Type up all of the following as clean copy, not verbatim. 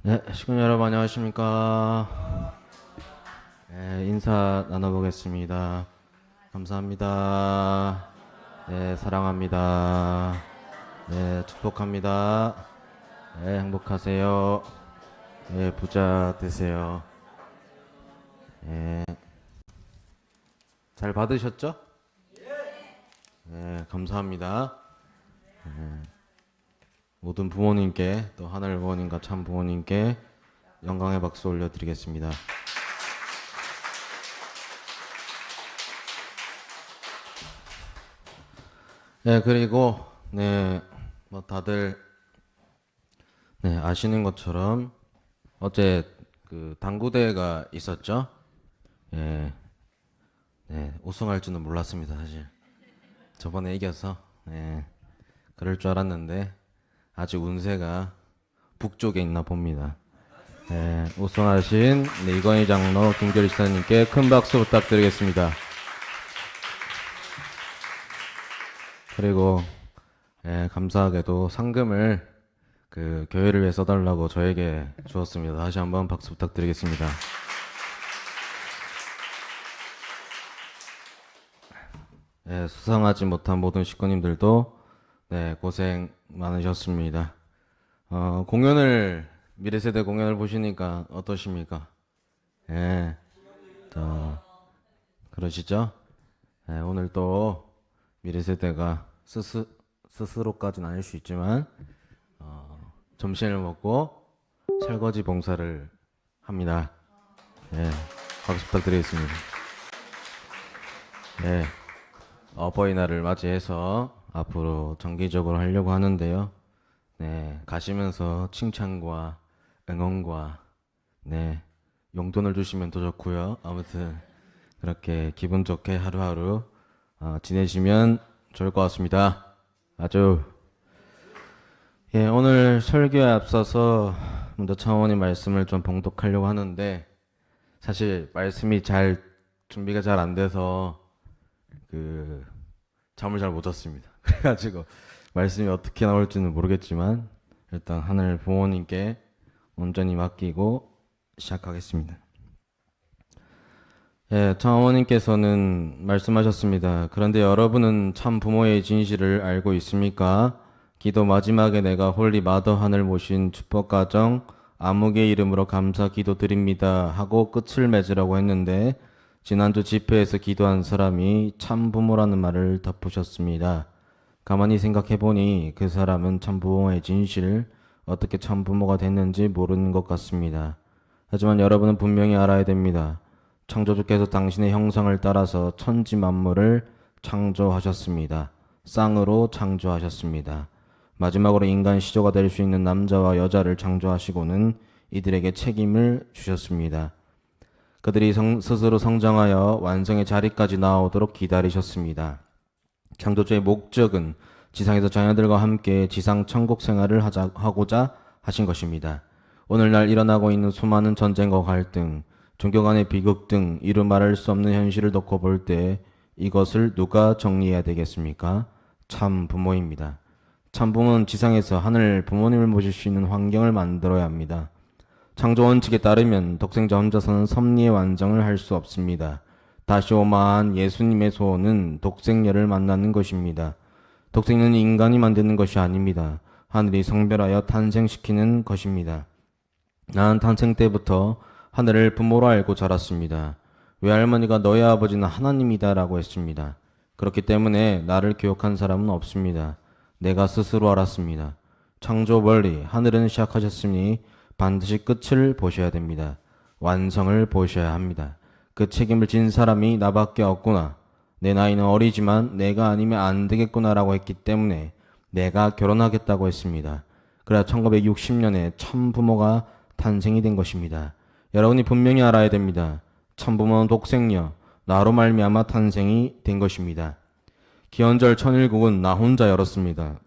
네, 시군 여러분 안녕하십니까? 네, 인사 나눠보겠습니다. 감사합니다. 네, 사랑합니다. 네, 축복합니다. 네, 행복하세요. 네, 부자 되세요. 네, 잘 받으셨죠? 네, 감사합니다. 모든 부모님께 또 하늘 부모님과 참 부모님께 영광의 박수 올려드리겠습니다. 네, 그리고 뭐 다들 아시는 것처럼 어제 그 당구대회가 있었죠? 예, 우승할 줄은 몰랐습니다, 사실. 저번에 이겨서 그럴 줄 알았는데 아직 운세가 북쪽에 있나 봅니다. 우승하신 이건희 장로, 김결희 지사님께 큰 박수 부탁드리겠습니다. 그리고 감사하게도 상금을 그 교회를 위해 써달라고 저에게 주었습니다. 다시 한번 박수 부탁드리겠습니다. 수상하지 못한 모든 식구님들도 고생 많으셨습니다. 미래세대 공연을 보시니까 어떠십니까? 그러시죠? 오늘 또 미래세대가 스스로까지는 아닐 수 있지만 점심을 먹고 설거지 봉사를 합니다. 박수 부탁드리겠습니다. 어버이날을 맞이해서 앞으로 정기적으로 하려고 하는데요. 가시면서 칭찬과 응원과 용돈을 주시면 더 좋고요. 아무튼 그렇게 기분 좋게 하루하루 지내시면 좋을 것 같습니다. 아주 오늘 설교에 앞서서 먼저 차원의 말씀을 좀 봉독하려고 하는데 사실 말씀이 준비가 잘 안 돼서 잠을 잘 못 잤습니다. 그래가지고 말씀이 어떻게 나올지는 모르겠지만 일단 하늘 부모님께 온전히 맡기고 시작하겠습니다. 장어머님께서는 말씀하셨습니다. 그런데 여러분은 참 부모의 진실을 알고 있습니까? 기도 마지막에 내가 홀리 마더 하늘 모신 축복가정 아무개 이름으로 감사 기도 드립니다 하고 끝을 맺으라고 했는데 지난주 집회에서 기도한 사람이 참 부모라는 말을 덧붙였습니다. 가만히 생각해보니 그 사람은 참 부모의 진실, 어떻게 참 부모가 됐는지 모르는 것 같습니다. 하지만 여러분은 분명히 알아야 됩니다. 창조주께서 당신의 형상을 따라서 천지 만물을 창조하셨습니다. 쌍으로 창조하셨습니다. 마지막으로 인간 시조가 될 수 있는 남자와 여자를 창조하시고는 이들에게 책임을 주셨습니다. 그들이 스스로 성장하여 완성의 자리까지 나오도록 기다리셨습니다. 창조주의 목적은 지상에서 자녀들과 함께 지상 천국 생활을 하고자 하신 것입니다. 오늘날 일어나고 있는 수많은 전쟁과 갈등, 종교 간의 비극 등 이루 말할 수 없는 현실을 놓고 볼 때 이것을 누가 정리해야 되겠습니까? 참 부모입니다. 참 부모는 지상에서 하늘 부모님을 모실 수 있는 환경을 만들어야 합니다. 창조 원칙에 따르면 독생자 혼자서는 섭리의 완성을 할 수 없습니다. 다시오마한 예수님의 소원은 독생녀를 만나는 것입니다. 독생녀는 인간이 만드는 것이 아닙니다. 하늘이 성별하여 탄생시키는 것입니다. 나는 탄생 때부터 하늘을 부모로 알고 자랐습니다. 외할머니가 너의 아버지는 하나님이다 라고 했습니다. 그렇기 때문에 나를 교육한 사람은 없습니다. 내가 스스로 알았습니다. 창조 원리, 하늘은 시작하셨으니 반드시 끝을 보셔야 됩니다. 완성을 보셔야 합니다. 그 책임을 진 사람이 나밖에 없구나. 내 나이는 어리지만 내가 아니면 안 되겠구나 라고 했기 때문에 내가 결혼하겠다고 했습니다. 그래야 1960년에 참 부모가 탄생이 된 것입니다. 여러분이 분명히 알아야 됩니다. 참부모는 독생녀, 나로 말미암아 탄생이 된 것입니다. 기원절 천일국은 나 혼자 열었습니다.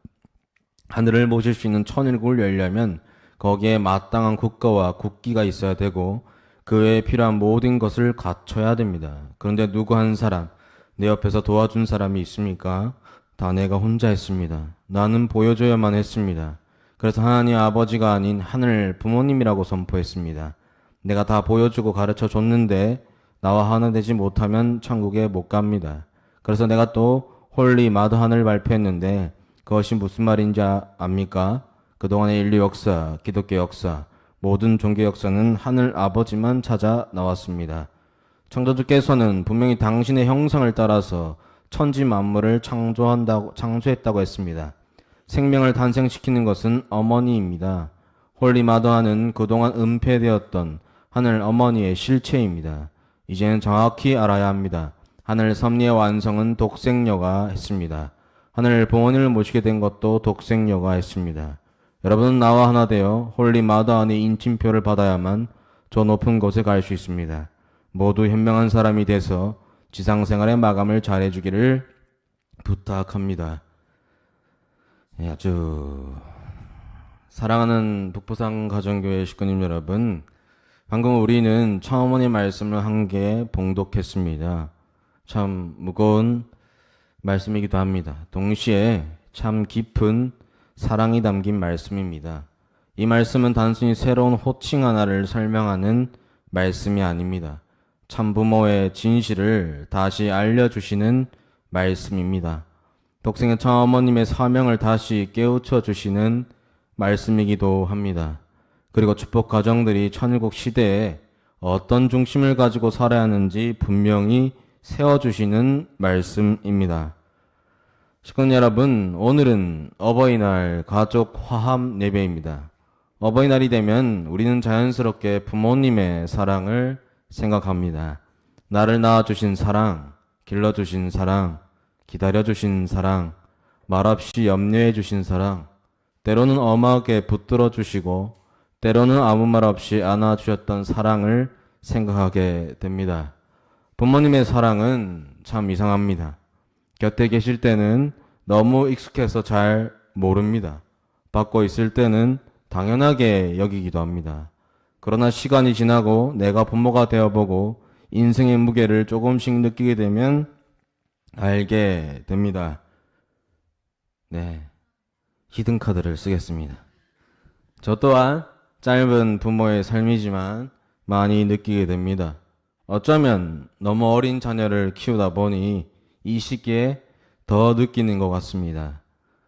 하늘을 모실 수 있는 천일국을 열려면 거기에 마땅한 국가와 국기가 있어야 되고 그 외에 필요한 모든 것을 갖춰야 됩니다. 그런데 누구 한 사람, 내 옆에서 도와준 사람이 있습니까? 다 내가 혼자 했습니다. 나는 보여줘야만 했습니다. 그래서 하나님 아버지가 아닌 하늘 부모님이라고 선포했습니다. 내가 다 보여주고 가르쳐 줬는데 나와 하나 되지 못하면 천국에 못 갑니다. 그래서 내가 또 홀리 마더한을 발표했는데 그것이 무슨 말인지 압니까? 그동안의 인류 역사, 기독교 역사, 모든 종교 역사는 하늘 아버지만 찾아 나왔습니다. 창조주께서는 분명히 당신의 형상을 따라서 천지 만물을 창조했다고 했습니다. 생명을 탄생시키는 것은 어머니입니다. 홀리 마더하는 그동안 은폐되었던 하늘 어머니의 실체입니다. 이제는 정확히 알아야 합니다. 하늘 섭리의 완성은 독생녀가 했습니다. 하늘 부모님을 모시게 된 것도 독생녀가 했습니다. 여러분은 나와 하나 되어 홀리 마더한의 인침표를 받아야만 저 높은 곳에 갈 수 있습니다. 모두 현명한 사람이 돼서 지상생활의 마감을 잘해주기를 부탁합니다. 아주 사랑하는 북부산 가정교회 식구님 여러분, 방금 우리는 차어머니 말씀을 한 개 봉독했습니다. 참 무거운 말씀이기도 합니다. 동시에 참 깊은 사랑이 담긴 말씀입니다. 이 말씀은 단순히 새로운 호칭 하나를 설명하는 말씀이 아닙니다. 참 부모의 진실을 다시 알려주시는 말씀입니다. 독생의 참어머님의 사명을 다시 깨우쳐 주시는 말씀이기도 합니다. 그리고 축복 가정들이 천일국 시대에 어떤 중심을 가지고 살아야 하는지 분명히 세워주시는 말씀입니다. 식구님 여러분, 오늘은 어버이날 가족 화합 예배입니다. 어버이날이 되면 우리는 자연스럽게 부모님의 사랑을 생각합니다. 나를 낳아주신 사랑, 길러주신 사랑, 기다려주신 사랑, 말없이 염려해주신 사랑, 때로는 엄하게 붙들어주시고 때로는 아무 말 없이 안아주셨던 사랑을 생각하게 됩니다. 부모님의 사랑은 참 이상합니다. 곁에 계실 때는 너무 익숙해서 잘 모릅니다. 받고 있을 때는 당연하게 여기기도 합니다. 그러나 시간이 지나고 내가 부모가 되어보고 인생의 무게를 조금씩 느끼게 되면 알게 됩니다. 네, 히든카드를 쓰겠습니다. 저 또한 짧은 부모의 삶이지만 많이 느끼게 됩니다. 어쩌면 너무 어린 자녀를 키우다 보니 이 시기에 더 느끼는 것 같습니다.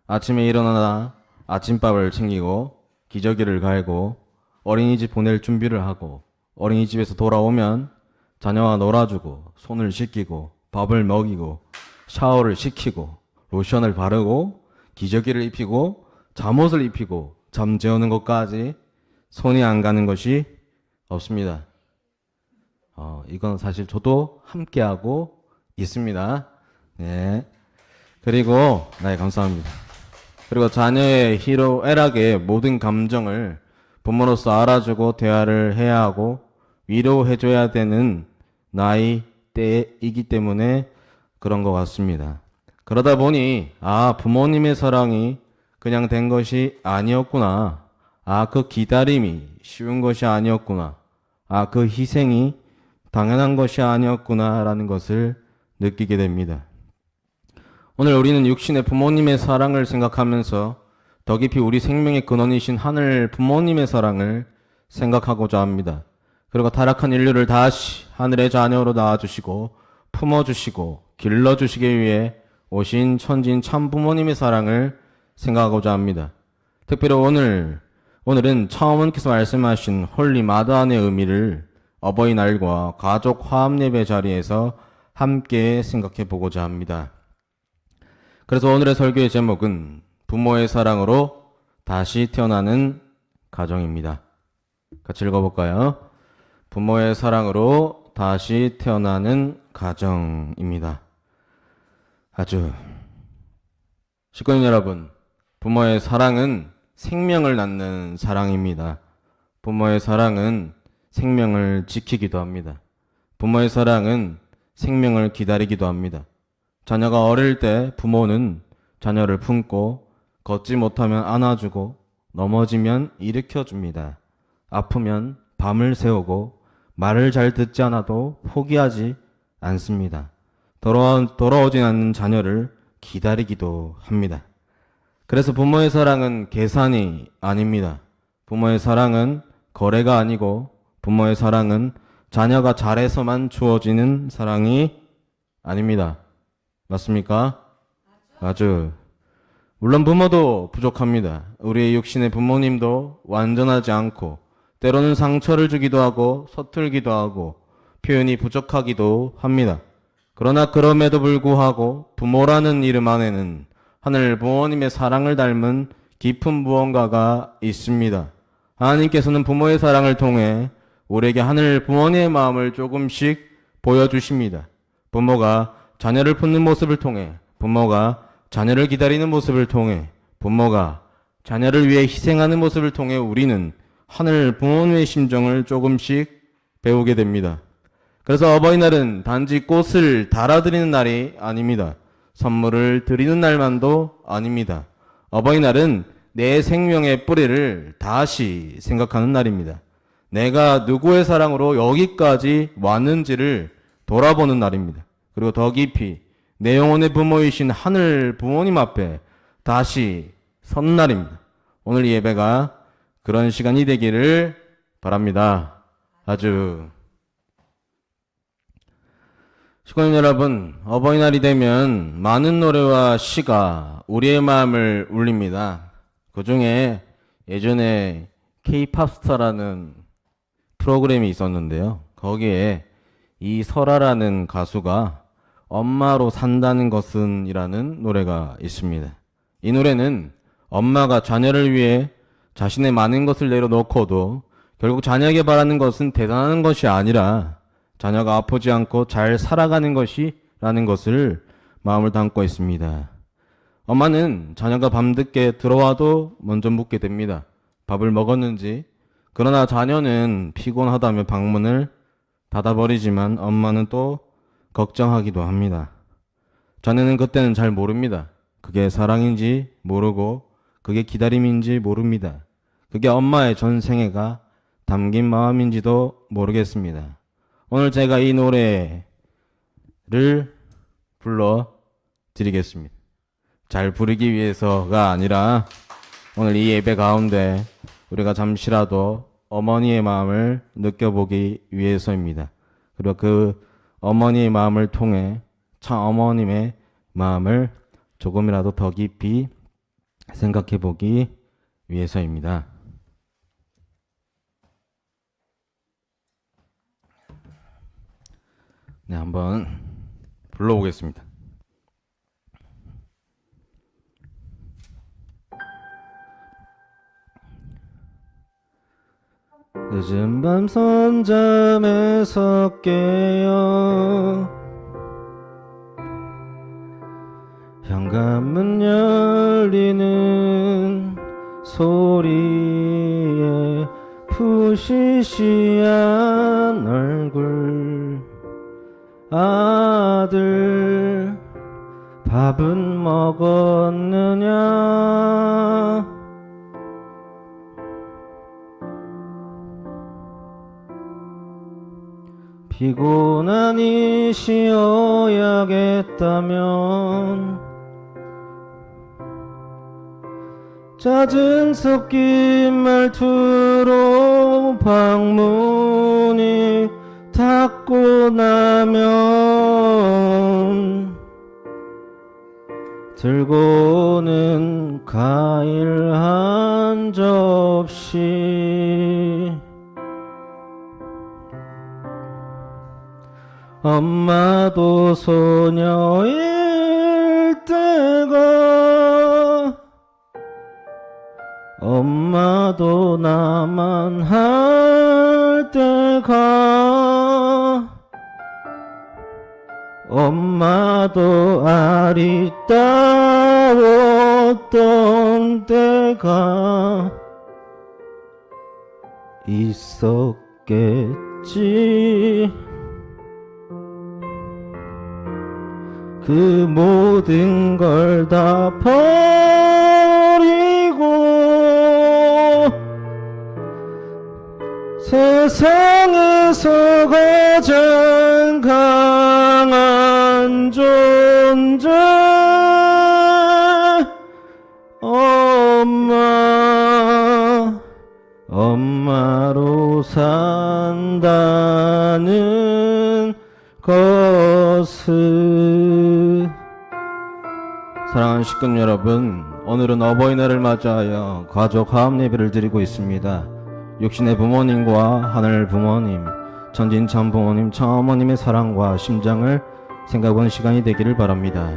아침에 일어나다 아침밥을 챙기고 기저귀를 갈고 어린이집 보낼 준비를 하고 어린이집에서 돌아오면 자녀와 놀아주고 손을 씻기고 밥을 먹이고 샤워를 시키고 로션을 바르고 기저귀를 입히고 잠옷을 입히고 잠 재우는 것까지 손이 안 가는 것이 없습니다. 이건 사실 저도 함께하고 있습니다. 네. 그리고, 네, 감사합니다. 그리고 자녀의 희로애락의 모든 감정을 부모로서 알아주고 대화를 해야 하고 위로해줘야 되는 나이 때이기 때문에 그런 것 같습니다. 그러다 보니, 부모님의 사랑이 그냥 된 것이 아니었구나. 그 기다림이 쉬운 것이 아니었구나. 그 희생이 당연한 것이 아니었구나. 라는 것을 느끼게 됩니다. 오늘 우리는 육신의 부모님의 사랑을 생각하면서 더 깊이 우리 생명의 근원이신 하늘 부모님의 사랑을 생각하고자 합니다. 그리고 타락한 인류를 다시 하늘의 자녀로 낳아주시고 품어주시고 길러주시기 위해 오신 천진 참 부모님의 사랑을 생각하고자 합니다. 특별히 오늘은 차어머니께서 말씀하신 홀리 마더한의 의미를 어버이날과 가족 화합 예배 자리에서 함께 생각해 보고자 합니다. 그래서 오늘의 설교의 제목은 부모의 사랑으로 다시 태어나는 가정입니다. 같이 읽어볼까요? 부모의 사랑으로 다시 태어나는 가정입니다. 식구님 여러분, 부모의 사랑은 생명을 낳는 사랑입니다. 부모의 사랑은 생명을 지키기도 합니다. 부모의 사랑은 생명을 기다리기도 합니다. 자녀가 어릴 때 부모는 자녀를 품고 걷지 못하면 안아주고 넘어지면 일으켜줍니다. 아프면 밤을 새우고 말을 잘 듣지 않아도 포기하지 않습니다. 돌아오진 않는 자녀를 기다리기도 합니다. 그래서 부모의 사랑은 계산이 아닙니다. 부모의 사랑은 거래가 아니고 부모의 사랑은 자녀가 잘해서만 주어지는 사랑이 아닙니다. 맞습니까? 아주. 물론 부모도 부족합니다. 우리의 육신의 부모님도 완전하지 않고 때로는 상처를 주기도 하고 서툴기도 하고 표현이 부족하기도 합니다. 그러나 그럼에도 불구하고 부모라는 이름 안에는 하늘 부모님의 사랑을 닮은 깊은 무언가가 있습니다. 하나님께서는 부모의 사랑을 통해 우리에게 하늘 부모님의 마음을 조금씩 보여주십니다. 부모가 자녀를 품는 모습을 통해, 부모가 자녀를 기다리는 모습을 통해, 부모가 자녀를 위해 희생하는 모습을 통해 우리는 하늘 부모님의 심정을 조금씩 배우게 됩니다. 그래서 어버이날은 단지 꽃을 달아드리는 날이 아닙니다. 선물을 드리는 날만도 아닙니다. 어버이날은 내 생명의 뿌리를 다시 생각하는 날입니다. 내가 누구의 사랑으로 여기까지 왔는지를 돌아보는 날입니다. 그리고 더 깊이 내 영혼의 부모이신 하늘 부모님 앞에 다시 선 날입니다. 오늘 이 예배가 그런 시간이 되기를 바랍니다. 아주. 식구님 여러분, 어버이날이 되면 많은 노래와 시가 우리의 마음을 울립니다. 그 중에 예전에 K-팝스타라는 프로그램이 있었는데요. 거기에 이설아라는 가수가 엄마로 산다는 것은 이라는 노래가 있습니다. 이 노래는 엄마가 자녀를 위해 자신의 많은 것을 내려놓고도 결국 자녀에게 바라는 것은 대단한 것이 아니라 자녀가 아프지 않고 잘 살아가는 것이라는 것을 마음을 담고 있습니다. 엄마는 자녀가 밤늦게 들어와도 먼저 묻게 됩니다. 밥을 먹었는지. 그러나 자녀는 피곤하다며 방문을 닫아버리지만 엄마는 또 걱정하기도 합니다. 자녀는 그때는 잘 모릅니다. 그게 사랑인지 모르고 그게 기다림인지 모릅니다. 그게 엄마의 전생애가 담긴 마음인지도 모르겠습니다. 오늘 제가 이 노래를 불러드리겠습니다. 잘 부르기 위해서가 아니라 오늘 이 예배 가운데 우리가 잠시라도 어머니의 마음을 느껴보기 위해서입니다. 그리고 그 어머니의 마음을 통해 참 어머님의 마음을 조금이라도 더 깊이 생각해 보기 위해서입니다. 네, 한번 불러보겠습니다. 늦은 밤 선잠에서 깨어 현관문 열리는 소리에 푸시시한 얼굴 아들 밥은 먹었느냐 피곤하니 쉬어야겠다면 잦은 섞인 말투로 방문이 닫고 나면 들고는 과일 한 접시 엄마도 소녀일 때가 엄마도 나만 할 때가 엄마도 아리따웠던 때가 있었겠지. 그 모든 걸 다 버리고 세상에서 가장 강한 존재 사랑하는 식구 여러분, 오늘은 어버이날을 맞이하여 가족 화합 예배를 드리고 있습니다. 육신의 부모님과 하늘 부모님, 천진참 부모님, 참어머님의 사랑과 심장을 생각하는 시간이 되기를 바랍니다.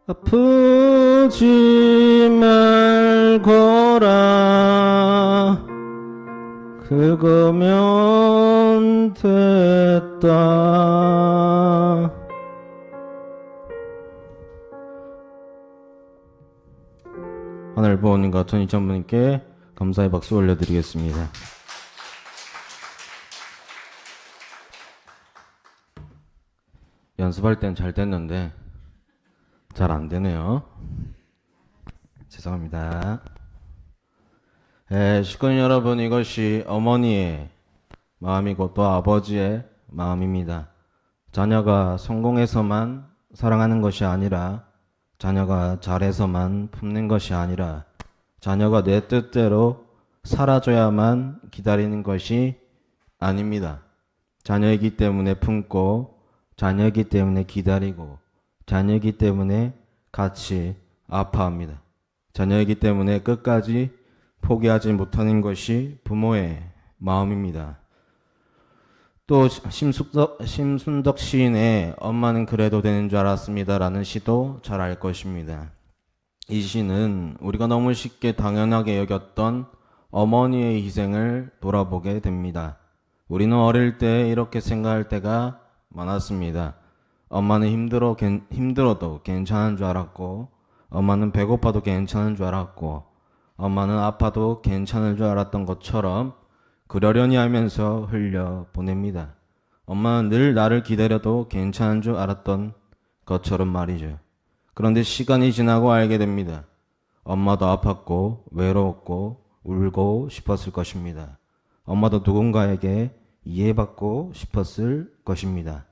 아프지 말거라, 그거면 됐다. 하늘 부모님과 천지천부님께 감사의 박수 올려드리겠습니다. 연습할 땐 잘 됐는데 잘 안 되네요. 죄송합니다. 식구 여러분, 이것이 어머니의 마음이고 또 아버지의 마음입니다. 자녀가 성공해서만 사랑하는 것이 아니라, 자녀가 잘해서만 품는 것이 아니라, 자녀가 내 뜻대로 살아줘야만 기다리는 것이 아닙니다. 자녀이기 때문에 품고, 자녀이기 때문에 기다리고, 자녀이기 때문에 같이 아파합니다. 자녀이기 때문에 끝까지 포기하지 못하는 것이 부모의 마음입니다. 또 심순덕 시인의 엄마는 그래도 되는 줄 알았습니다 라는 시도 잘 알 것입니다. 이 시는 우리가 너무 쉽게 당연하게 여겼던 어머니의 희생을 돌아보게 됩니다. 우리는 어릴 때 이렇게 생각할 때가 많았습니다. 엄마는 힘들어도 괜찮은 줄 알았고, 엄마는 배고파도 괜찮은 줄 알았고, 엄마는 아파도 괜찮을 줄 알았던 것처럼 그러려니 하면서 흘려보냅니다. 엄마는 늘 나를 기다려도 괜찮은 줄 알았던 것처럼 말이죠. 그런데 시간이 지나고 알게 됩니다. 엄마도 아팠고 외로웠고 울고 싶었을 것입니다. 엄마도 누군가에게 이해받고 싶었을 것입니다.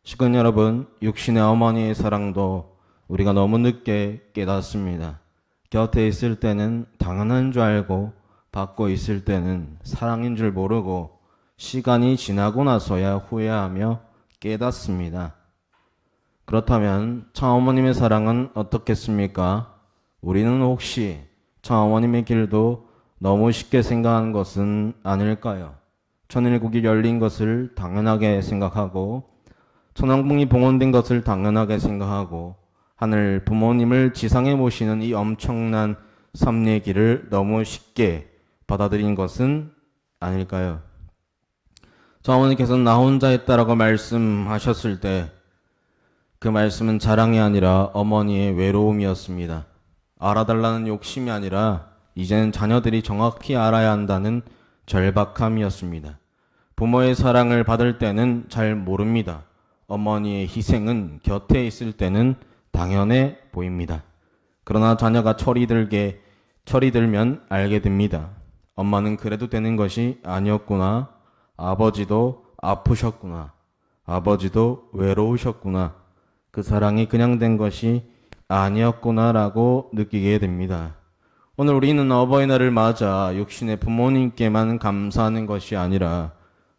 식구 여러분, 육신의 어머니의 사랑도 우리가 너무 늦게 깨닫습니다. 곁에 있을 때는 당연한 줄 알고 받고 있을 때는 사랑인 줄 모르고 시간이 지나고 나서야 후회하며 깨닫습니다. 그렇다면 참어머님의 사랑은 어떻겠습니까? 우리는 혹시 참어머님의 길도 너무 쉽게 생각하는 것은 아닐까요? 천일국이 열린 것을 당연하게 생각하고, 천왕봉이 봉헌된 것을 당연하게 생각하고, 하늘 부모님을 지상에 모시는 이 엄청난 섭례기를 너무 쉽게 받아들인 것은 아닐까요? 저 어머니께서는 나 혼자 했다라고 말씀하셨을 때 그 말씀은 자랑이 아니라 어머니의 외로움이었습니다. 알아달라는 욕심이 아니라 이제는 자녀들이 정확히 알아야 한다는 절박함이었습니다. 부모의 사랑을 받을 때는 잘 모릅니다. 어머니의 희생은 곁에 있을 때는 당연해 보입니다. 그러나 자녀가 철이 들면 알게 됩니다. 엄마는 그래도 되는 것이 아니었구나. 아버지도 아프셨구나. 아버지도 외로우셨구나. 그 사랑이 그냥 된 것이 아니었구나라고 느끼게 됩니다. 오늘 우리는 어버이날을 맞아 육신의 부모님께만 감사하는 것이 아니라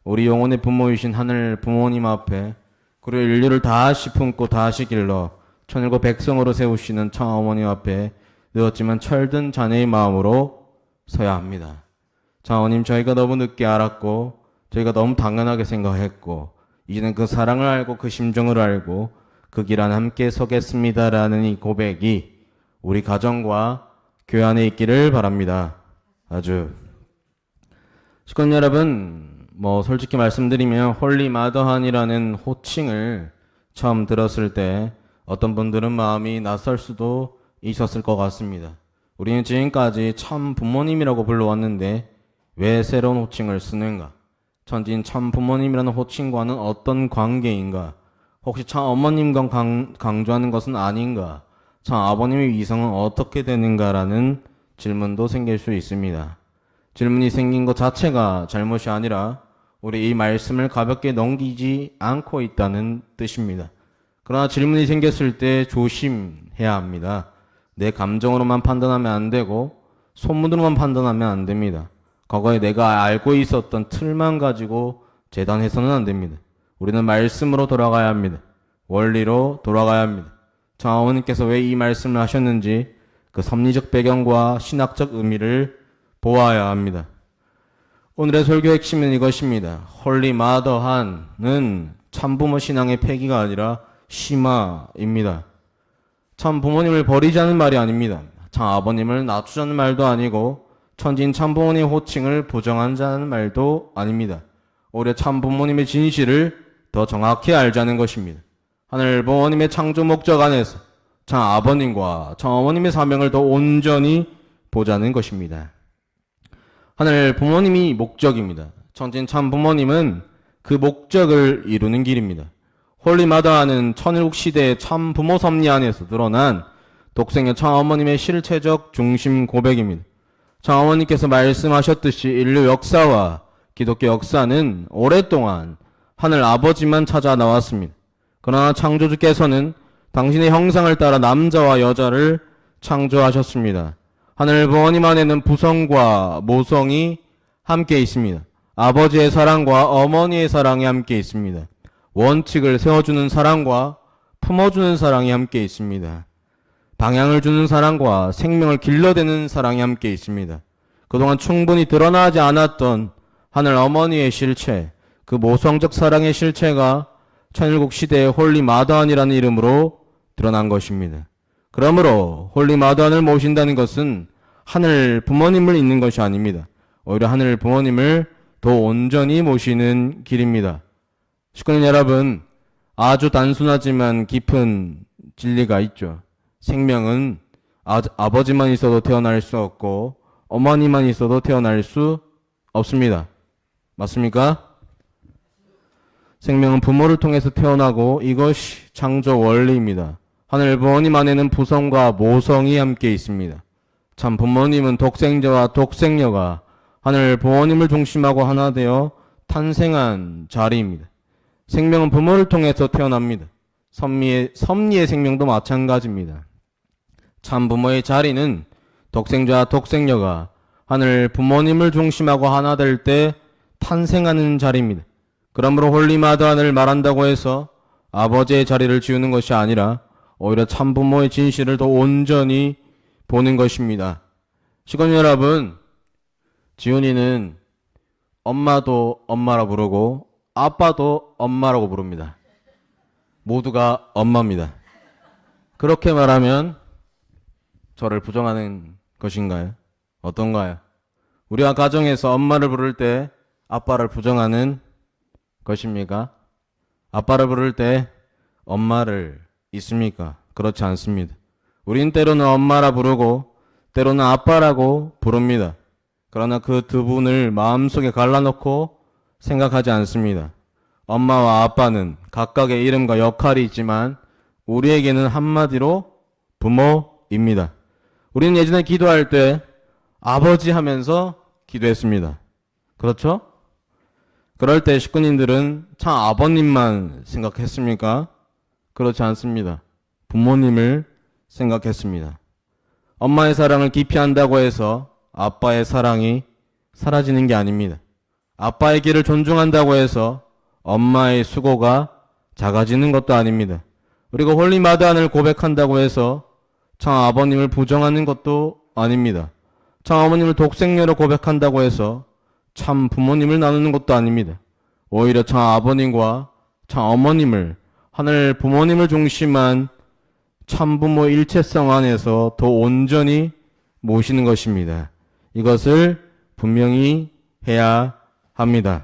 우리 영혼의 부모이신 하늘 부모님 앞에, 그리고 인류를 다시 품고 다시 길러 천일국 백성으로 세우시는 참어머니 앞에 늦었지만 철든 자녀의 마음으로 서야 합니다. 참어머님, 저희가 너무 늦게 알았고 저희가 너무 당연하게 생각했고, 이제는 그 사랑을 알고 그 심정을 알고 그 길 안에 함께 서겠습니다라는 이 고백이 우리 가정과 교회 안에 있기를 바랍니다. 아주 식구 여러분, 솔직히 말씀드리면 홀리 마더한이라는 호칭을 처음 들었을 때 어떤 분들은 마음이 낯설 수도 있었을 것 같습니다. 우리는 지금까지 참 부모님이라고 불러왔는데 왜 새로운 호칭을 쓰는가? 천진 참 부모님이라는 호칭과는 어떤 관계인가? 혹시 참 어머님과 강조하는 것은 아닌가? 참 아버님의 위성은 어떻게 되는가라는 질문도 생길 수 있습니다. 질문이 생긴 것 자체가 잘못이 아니라 우리 이 말씀을 가볍게 넘기지 않고 있다는 뜻입니다. 그러나 질문이 생겼을 때 조심해야 합니다. 내 감정으로만 판단하면 안 되고 소문으로만 판단하면 안 됩니다. 과거에 내가 알고 있었던 틀만 가지고 재단해서는 안 됩니다. 우리는 말씀으로 돌아가야 합니다. 원리로 돌아가야 합니다. 장하모님께서 왜 이 말씀을 하셨는지 그 섭리적 배경과 신학적 의미를 보아야 합니다. 오늘의 설교 핵심은 이것입니다. 홀리 마더한은 참부모 신앙의 폐기가 아니라 심화입니다. 참부모님을 버리자는 말이 아닙니다. 참아버님을 낮추자는 말도 아니고 천진 참부모님의 호칭을 부정하자는 말도 아닙니다. 오히려 참부모님의 진실을 더 정확히 알자는 것입니다. 하늘 부모님의 창조 목적 안에서 참아버님과 참어머님의 사명을 더 온전히 보자는 것입니다. 하늘 부모님이 목적입니다. 천진 참부모님은 그 목적을 이루는 길입니다. 홀리마다하는 천일국 시대의 참부모 섭리 안에서 드러난 독생의 참어머님의 실체적 중심 고백입니다. 참어머님께서 말씀하셨듯이 인류 역사와 기독교 역사는 오랫동안 하늘 아버지만 찾아 나왔습니다. 그러나 창조주께서는 당신의 형상을 따라 남자와 여자를 창조하셨습니다. 하늘 부모님 안에는 부성과 모성이 함께 있습니다. 아버지의 사랑과 어머니의 사랑이 함께 있습니다. 원칙을 세워주는 사랑과 품어주는 사랑이 함께 있습니다. 방향을 주는 사랑과 생명을 길러대는 사랑이 함께 있습니다. 그동안 충분히 드러나지 않았던 하늘 어머니의 실체, 그 모성적 사랑의 실체가 천일국 시대의 홀리 마더한이라는 이름으로 드러난 것입니다. 그러므로 홀리 마더한을 모신다는 것은 하늘 부모님을 잇는 것이 아닙니다. 오히려 하늘 부모님을 더 온전히 모시는 길입니다. 식구님 여러분, 아주 단순하지만 깊은 진리가 있죠. 생명은 아버지만 있어도 태어날 수 없고 어머니만 있어도 태어날 수 없습니다. 맞습니까? 생명은 부모를 통해서 태어나고 이것이 창조 원리입니다. 하늘 부모님 안에는 부성과 모성이 함께 있습니다. 참 부모님은 독생자와 독생녀가 하늘 부모님을 중심하고 하나 되어 탄생한 자리입니다. 생명은 부모를 통해서 태어납니다. 섭리의 생명도 마찬가지입니다. 참 부모의 자리는 독생자와 독생녀가 하늘 부모님을 중심하고 하나 될 때 탄생하는 자리입니다. 그러므로 홀리마더한을 말한다고 해서 아버지의 자리를 지우는 것이 아니라 오히려 참부모의 진실을 더 온전히 보는 것입니다. 시건 여러분, 지훈이는 엄마도 엄마라 부르고 아빠도 엄마라고 부릅니다. 모두가 엄마입니다. 그렇게 말하면 저를 부정하는 것인가요? 어떤가요? 우리가 가정에서 엄마를 부를 때 아빠를 부정하는 것입니까? 아빠를 부를 때 엄마를 있습니까? 그렇지 않습니다. 우린 때로는 엄마라 부르고 때로는 아빠라고 부릅니다. 그러나 그 두 분을 마음속에 갈라놓고 생각하지 않습니다. 엄마와 아빠는 각각의 이름과 역할이 있지만 우리에게는 한마디로 부모입니다. 우리는 예전에 기도할 때 아버지 하면서 기도했습니다. 그렇죠? 그럴 때 식구님들은 참 아버님만 생각했습니까? 그렇지 않습니다. 부모님을 생각했습니다. 엄마의 사랑을 기피한다고 해서 아빠의 사랑이 사라지는 게 아닙니다. 아빠의 길을 존중한다고 해서 엄마의 수고가 작아지는 것도 아닙니다. 그리고 홀리마더한을 고백한다고 해서 참 아버님을 부정하는 것도 아닙니다. 참 어머님을 독생녀로 고백한다고 해서 참 부모님을 나누는 것도 아닙니다. 오히려 참 아버님과 참 어머님을 하늘 부모님을 중심한 참부모 일체성 안에서 더 온전히 모시는 것입니다. 이것을 분명히 해야 합니다.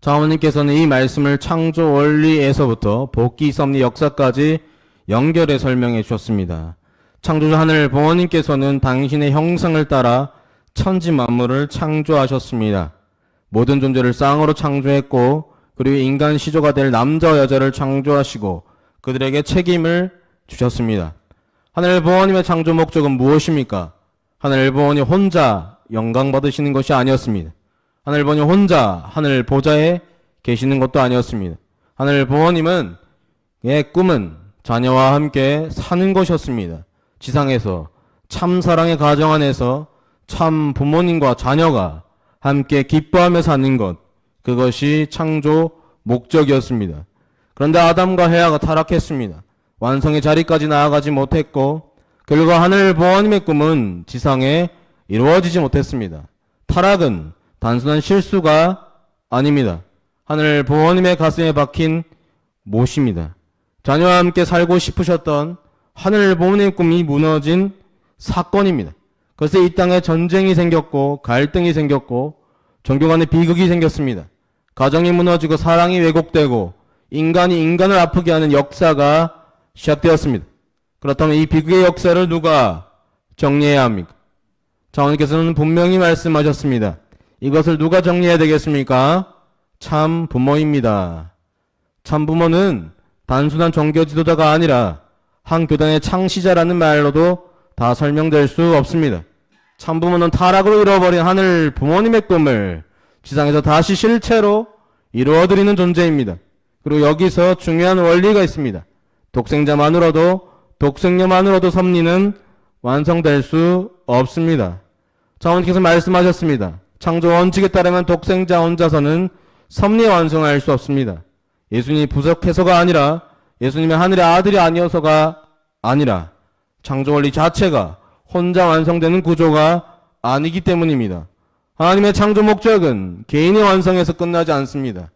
장모님께서는 이 말씀을 창조 원리에서부터 복귀 섭리 역사까지 연결해 설명해 주셨습니다. 창조주 하늘 부모님께서는 당신의 형상을 따라 천지 만물을 창조하셨습니다. 모든 존재를 쌍으로 창조했고 그리고 인간 시조가 될 남자와 여자를 창조하시고 그들에게 책임을 주셨습니다. 하늘 부모님의 창조 목적은 무엇입니까? 하늘 부모님 혼자 영광 받으시는 것이 아니었습니다. 하늘 부모님 혼자 하늘 보좌에 계시는 것도 아니었습니다. 하늘 부모님은 꿈은 자녀와 함께 사는 것이었습니다. 지상에서 참 사랑의 가정 안에서 참 부모님과 자녀가 함께 기뻐하며 사는 것, 그것이 창조 목적이었습니다. 그런데 아담과 헤아가 타락했습니다. 완성의 자리까지 나아가지 못했고 결과 하늘 부모님의 꿈은 지상에 이루어지지 못했습니다. 타락은 단순한 실수가 아닙니다. 하늘 부모님의 가슴에 박힌 못입니다. 자녀와 함께 살고 싶으셨던 하늘 부모님의 꿈이 무너진 사건입니다. 그래서 이 땅에 전쟁이 생겼고 갈등이 생겼고 종교 간의 비극이 생겼습니다. 가정이 무너지고 사랑이 왜곡되고 인간이 인간을 아프게 하는 역사가 시작되었습니다. 그렇다면 이 비극의 역사를 누가 정리해야 합니까? 장로님께서는 분명히 말씀하셨습니다. 이것을 누가 정리해야 되겠습니까? 참 부모입니다. 참 부모는 단순한 종교 지도자가 아니라 한 교단의 창시자라는 말로도 다 설명될 수 없습니다. 참 부모는 타락으로 잃어버린 하늘 부모님의 꿈을 지상에서 다시 실체로 이루어드리는 존재입니다. 그리고 여기서 중요한 원리가 있습니다. 독생자만으로도 독생녀만으로도 섭리는 완성될 수 없습니다. 장로님께서 말씀하셨습니다. 창조 원칙에 따르면 독생자 혼자서는 섭리 완성할 수 없습니다. 예수님이 부족해서가 아니라 예수님의 하늘의 아들이 아니어서가 아니라 창조 원리 자체가 혼자 완성되는 구조가 아니기 때문입니다. 하나님의 창조 목적은 개인의 완성에서 끝나지 않습니다.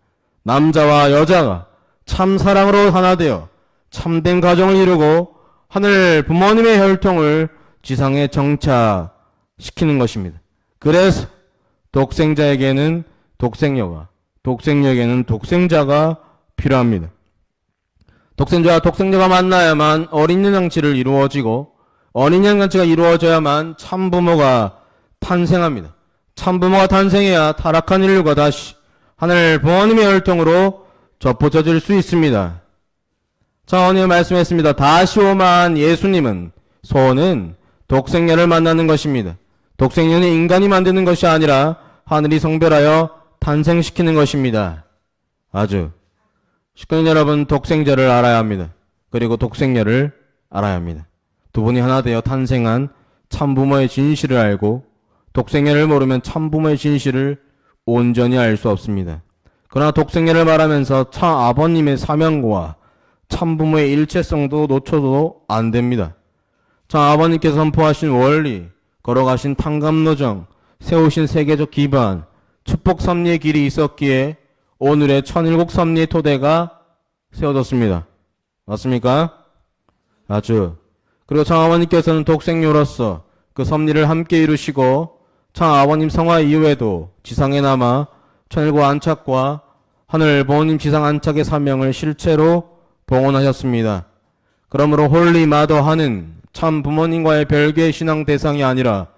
남자와 여자가 참 사랑으로 하나 되어 참된 가정을 이루고 하늘 부모님의 혈통을 지상에 정착시키는 것입니다. 그래서 독생자에게는 독생녀가, 독생녀에게는 독생자가 필요합니다. 독생자와 독생녀가 만나야만 어린양 잔치를 이루어지고 어린양 잔치가 이루어져야만 참부모가 탄생합니다. 참부모가 탄생해야 타락한 인류가 다시 하늘 부모님의 혈통으로 접붙여질 수 있습니다. 장로님은 말씀했습니다. 다시 오만 예수님은 소원은 독생녀를 만나는 것입니다. 독생녀는 인간이 만드는 것이 아니라 하늘이 성별하여 탄생시키는 것입니다. 아주 시청자 여러분, 독생자를 알아야 합니다. 그리고 독생녀를 알아야 합니다. 두 분이 하나 되어 탄생한 참부모의 진실을 알고 독생녀를 모르면 참부모의 진실을 온전히 알 수 없습니다. 그러나 독생녀를 말하면서 참 아버님의 사명과 참부모의 일체성도 놓쳐도 안 됩니다. 참 아버님께서 선포하신 원리, 걸어가신 탕감노정, 세우신 세계적 기반, 축복 섭리의 길이 있었기에 오늘의 천일국 섭리의 토대가 세워졌습니다. 맞습니까? 아주. 그리고 참 아버님께서는 독생녀로서 그 섭리를 함께 이루시고 참 아버님 성화 이후에도 지상에 남아 천일국 안착과 하늘 부모님 지상 안착의 사명을 실체로 봉헌하셨습니다. 그러므로 홀리 마더하는 참 부모님과의 별개의 신앙 대상이 아니라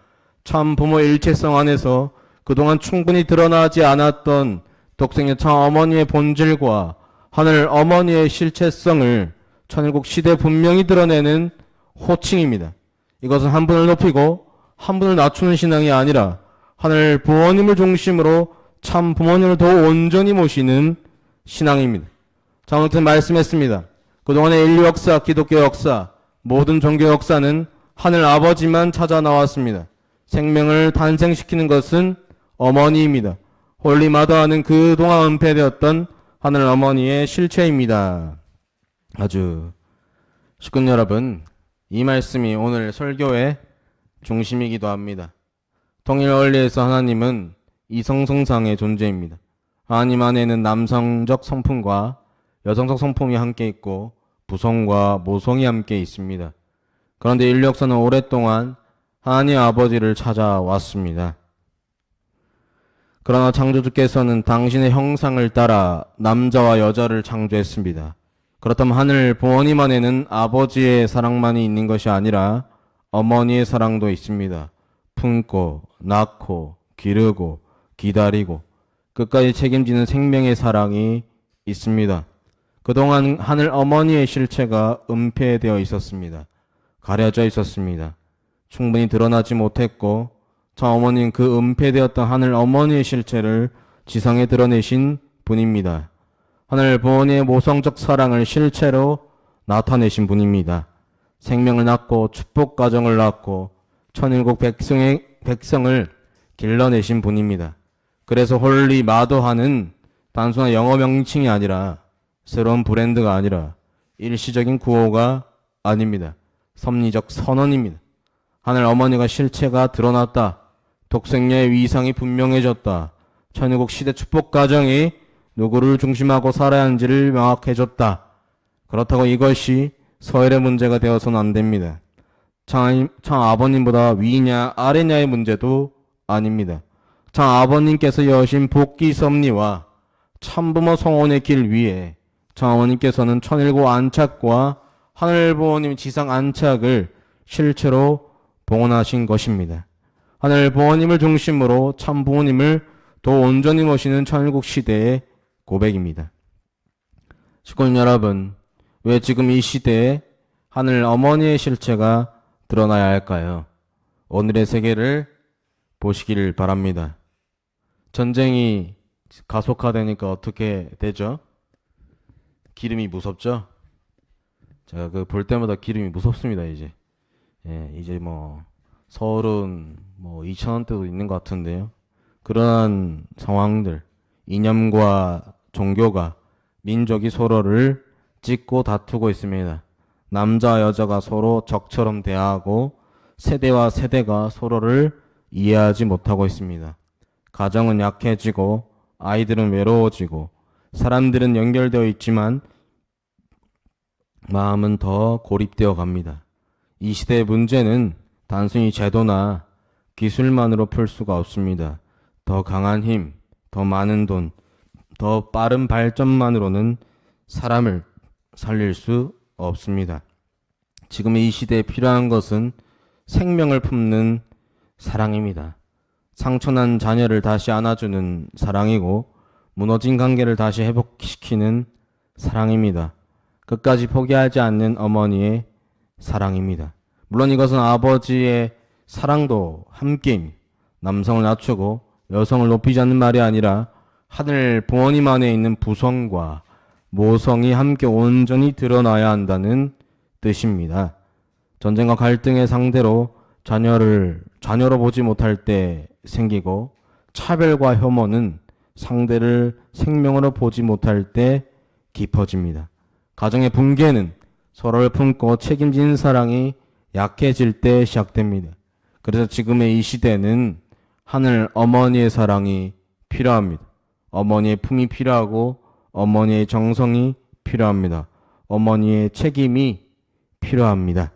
참 부모 일체성 안에서 그동안 충분히 드러나지 않았던 독생녀 참 어머니의 본질과 하늘 어머니의 실체성을 천일국 시대 분명히 드러내는 호칭입니다. 이것은 한 분을 높이고 한 분을 낮추는 신앙이 아니라 하늘 부모님을 중심으로 참 부모님을 더 온전히 모시는 신앙입니다. 장로님께서 말씀했습니다. 그동안의 인류 역사, 기독교 역사, 모든 종교 역사는 하늘 아버지만 찾아 나왔습니다. 생명을 탄생시키는 것은 어머니입니다. 홀리 마더하는 그동안 은폐되었던 하늘 어머니의 실체입니다. 아주 식구 여러분, 이 말씀이 오늘 설교의 중심이기도 합니다. 통일 원리에서 하나님은 이성성상의 존재입니다. 하나님 안에는 남성적 성품과 여성적 성품이 함께 있고 부성과 모성이 함께 있습니다. 그런데 인류 역사는 오랫동안 하나님 아버지를 찾아왔습니다. 그러나 창조주께서는 당신의 형상을 따라 남자와 여자를 창조했습니다. 그렇다면 하늘 부모님 안에는 아버지의 사랑만이 있는 것이 아니라 어머니의 사랑도 있습니다. 품고, 낳고, 기르고, 기다리고, 끝까지 책임지는 생명의 사랑이 있습니다. 그동안 하늘 어머니의 실체가 은폐되어 있었습니다. 가려져 있었습니다. 충분히 드러나지 못했고 저 어머니는 그 은폐되었던 하늘 어머니의 실체를 지상에 드러내신 분입니다. 하늘 부모님의 모성적 사랑을 실체로 나타내신 분입니다. 생명을 낳고 축복 가정을 낳고 천일국 백성을 길러내신 분입니다. 그래서 홀리 마더하는 단순한 영어 명칭이 아니라 새로운 브랜드가 아니라 일시적인 구호가 아닙니다. 섭리적 선언입니다. 하늘 어머니가 실체가 드러났다. 독생녀의 위상이 분명해졌다. 천일국 시대 축복 가정이 누구를 중심하고 살아야 하는지를 명확해졌다. 그렇다고 이것이 서열의 문제가 되어서는 안 됩니다. 참 아버님보다 위냐 아래냐의 문제도 아닙니다. 참 아버님께서 여신 복귀 섭리와 참부모 성원의 길 위에 참 어머님께서는 천일국 안착과 하늘부모님 지상 안착을 실체로 봉헌하신 것입니다. 하늘부모님을 중심으로 참부모님을 더 온전히 모시는 천일국 시대의 고백입니다. 식구님 여러분, 왜 지금 이 시대에 하늘 어머니의 실체가 드러나야 할까요? 오늘의 세계를 보시길 바랍니다. 전쟁이 가속화되니까 어떻게 되죠? 기름이 무섭죠? 제가 볼 때마다 기름이 무섭습니다, 이제. 예, 이제 서울은 2,000원대도 있는 것 같은데요. 그러한 상황들, 이념과 종교가 민족이 서로를 찍고 다투고 있습니다. 남자와 여자가 서로 적처럼 대하고 세대와 세대가 서로를 이해하지 못하고 있습니다. 가정은 약해지고 아이들은 외로워지고 사람들은 연결되어 있지만 마음은 더 고립되어 갑니다. 이 시대의 문제는 단순히 제도나 기술만으로 풀 수가 없습니다. 더 강한 힘, 더 많은 돈, 더 빠른 발전만으로는 사람을 살릴 수 없습니다. 지금 이 시대에 필요한 것은 생명을 품는 사랑입니다. 상처난 자녀를 다시 안아주는 사랑이고 무너진 관계를 다시 회복시키는 사랑입니다. 끝까지 포기하지 않는 어머니의 사랑입니다. 물론 이것은 아버지의 사랑도 함께입니다. 남성을 낮추고 여성을 높이자는 말이 아니라 하늘 부모님 안에 있는 부성과 모성이 함께 온전히 드러나야 한다는 뜻입니다. 전쟁과 갈등의 상대로 자녀로 보지 못할 때 생기고 차별과 혐오는 상대를 생명으로 보지 못할 때 깊어집니다. 가정의 붕괴는 서로를 품고 책임지는 사랑이 약해질 때 시작됩니다. 그래서 지금의 이 시대는 하늘 어머니의 사랑이 필요합니다. 어머니의 품이 필요하고 어머니의 정성이 필요합니다. 어머니의 책임이 필요합니다.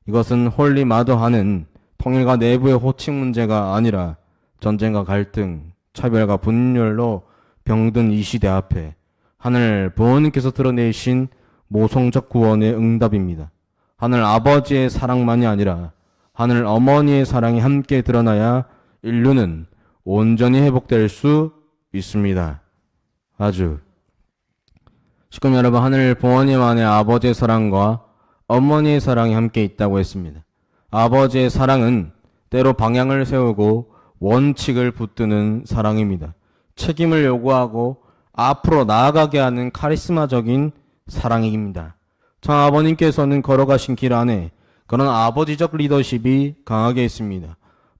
이것은 홀리 마더하는 통일과 내부의 호칭 문제가 아니라 전쟁과 갈등, 차별과 분열로 병든 이 시대 앞에 하늘 부모님께서 드러내신 모성적 구원의 응답입니다. 하늘 아버지의 사랑만이 아니라 하늘 어머니의 사랑이 함께 드러나야 인류는 온전히 회복될 수 있습니다. 아주 지금 여러분, 하늘 부모님 안에 아버지의 사랑과 어머니의 사랑이 함께 있다고 했습니다. 아버지의 사랑은 때로 방향을 세우고 원칙을 붙드는 사랑입니다. 책임을 요구하고 앞으로 나아가게 하는 카리스마적인 사랑입니다. 참 아버님께서는 걸어가신 길 안에 그런 아버지적 리더십이 강하게 있습니다.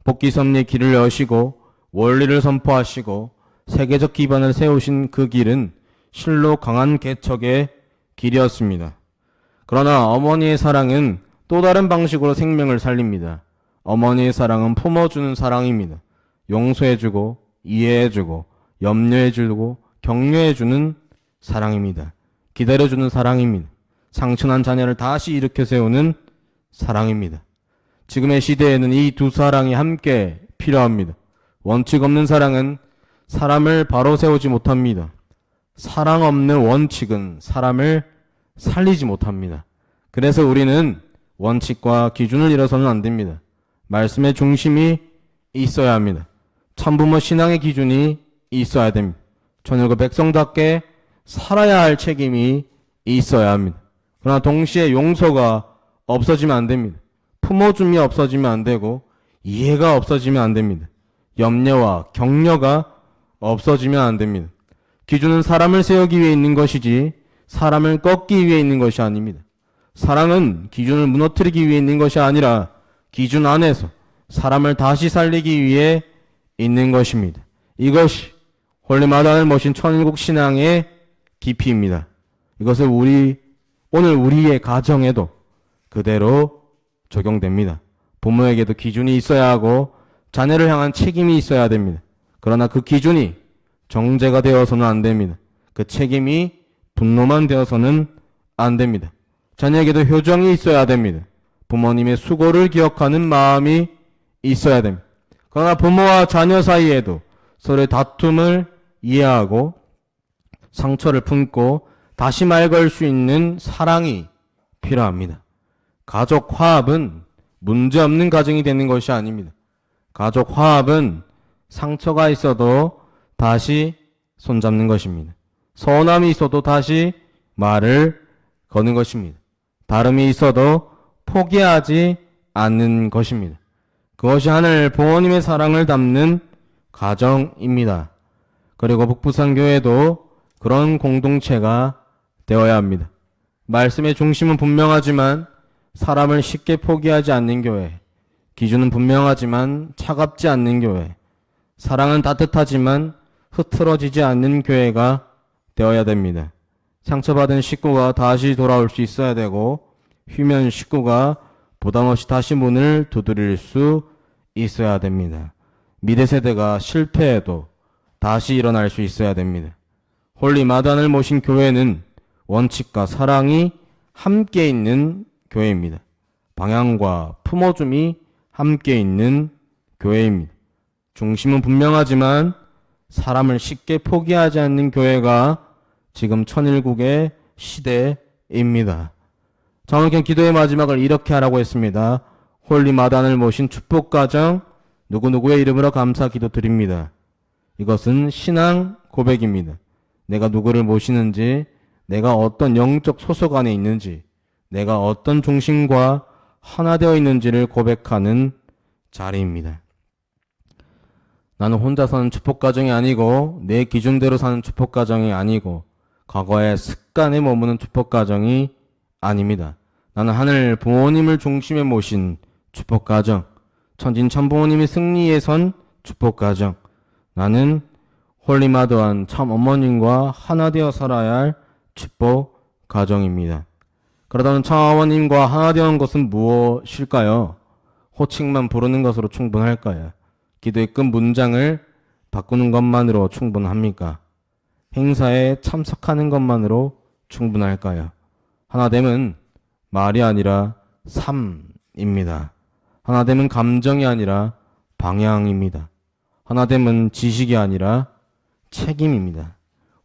복귀 섭리의 길을 여시고 원리를 선포하시고 세계적 기반을 세우신 그 길은 실로 강한 개척의 길이었습니다. 그러나 어머니의 사랑은 또 다른 방식으로 생명을 살립니다. 어머니의 사랑은 품어주는 사랑입니다. 용서해주고 이해해주고 염려해주고 격려해주는 사랑입니다. 기다려주는 사랑입니다. 상처난 자녀를 다시 일으켜 세우는 사랑입니다. 지금의 시대에는 이 두 사랑이 함께 필요합니다. 원칙 없는 사랑은 사람을 바로 세우지 못합니다. 사랑 없는 원칙은 사람을 살리지 못합니다. 그래서 우리는 원칙과 기준을 잃어서는 안 됩니다. 말씀의 중심이 있어야 합니다. 참부모 신앙의 기준이 있어야 됩니다. 천일국 백성답게 살아야 할 책임이 있어야 합니다. 그러나 동시에 용서가 없어지면 안 됩니다. 품어줌이 없어지면 안 되고 이해가 없어지면 안 됩니다. 염려와 격려가 없어지면 안 됩니다. 기준은 사람을 세우기 위해 있는 것이지 사람을 꺾기 위해 있는 것이 아닙니다. 사랑은 기준을 무너뜨리기 위해 있는 것이 아니라 기준 안에서 사람을 다시 살리기 위해 있는 것입니다. 이것이 홀리마다를 모신 천일국 신앙의 깊이입니다. 이것을 오늘 우리의 가정에도 그대로 적용됩니다. 부모에게도 기준이 있어야 하고 자녀를 향한 책임이 있어야 됩니다. 그러나 그 기준이 정죄가 되어서는 안 됩니다. 그 책임이 분노만 되어서는 안 됩니다. 자녀에게도 효정이 있어야 됩니다. 부모님의 수고를 기억하는 마음이 있어야 됩니다. 그러나 부모와 자녀 사이에도 서로의 다툼을 이해하고 상처를 품고 다시 말 걸 수 있는 사랑이 필요합니다. 가족 화합은 문제없는 가정이 되는 것이 아닙니다. 가족 화합은 상처가 있어도 다시 손잡는 것입니다. 서운함이 있어도 다시 말을 거는 것입니다. 다름이 있어도 포기하지 않는 것입니다. 그것이 하늘 부모님의 사랑을 담는 가정입니다. 그리고 북부산교회도 그런 공동체가 되어야 합니다. 말씀의 중심은 분명하지만 사람을 쉽게 포기하지 않는 교회, 기준은 분명하지만 차갑지 않는 교회, 사랑은 따뜻하지만 흐트러지지 않는 교회가 되어야 됩니다. 상처받은 식구가 다시 돌아올 수 있어야 되고 휘면 식구가 부담없이 다시 문을 두드릴 수 있어야 됩니다. 미래 세대가 실패해도 다시 일어날 수 있어야 됩니다. 홀리 마단을 모신 교회는 원칙과 사랑이 함께 있는 교회입니다. 방향과 품어줌이 함께 있는 교회입니다. 중심은 분명하지만 사람을 쉽게 포기하지 않는 교회가 지금 천일국의 시대입니다. 정확한 기도의 마지막을 이렇게 하라고 했습니다. 홀리 마단을 모신 축복가정 누구누구의 이름으로 감사 기도 드립니다. 이것은 신앙 고백입니다. 내가 누구를 모시는지, 내가 어떤 영적 소속 안에 있는지, 내가 어떤 중심과 하나 되어 있는지를 고백하는 자리입니다. 나는 혼자 사는 축복가정이 아니고 내 기준대로 사는 축복가정이 아니고 과거의 습관에 머무는 축복가정이 아닙니다. 나는 하늘 부모님을 중심에 모신 축복가정, 천진천부모님이 승리에 선 축복가정, 나는 홀리마더한 참 어머님과 하나 되어 살아야 할 축복가정입니다. 그러다는 참 어머님과 하나 되는 것은 무엇일까요? 호칭만 부르는 것으로 충분할까요? 기도의 끝 문장을 바꾸는 것만으로 충분합니까? 행사에 참석하는 것만으로 충분할까요? 하나됨은 말이 아니라 삶입니다. 하나됨은 감정이 아니라 방향입니다. 하나됨은 지식이 아니라 책임입니다.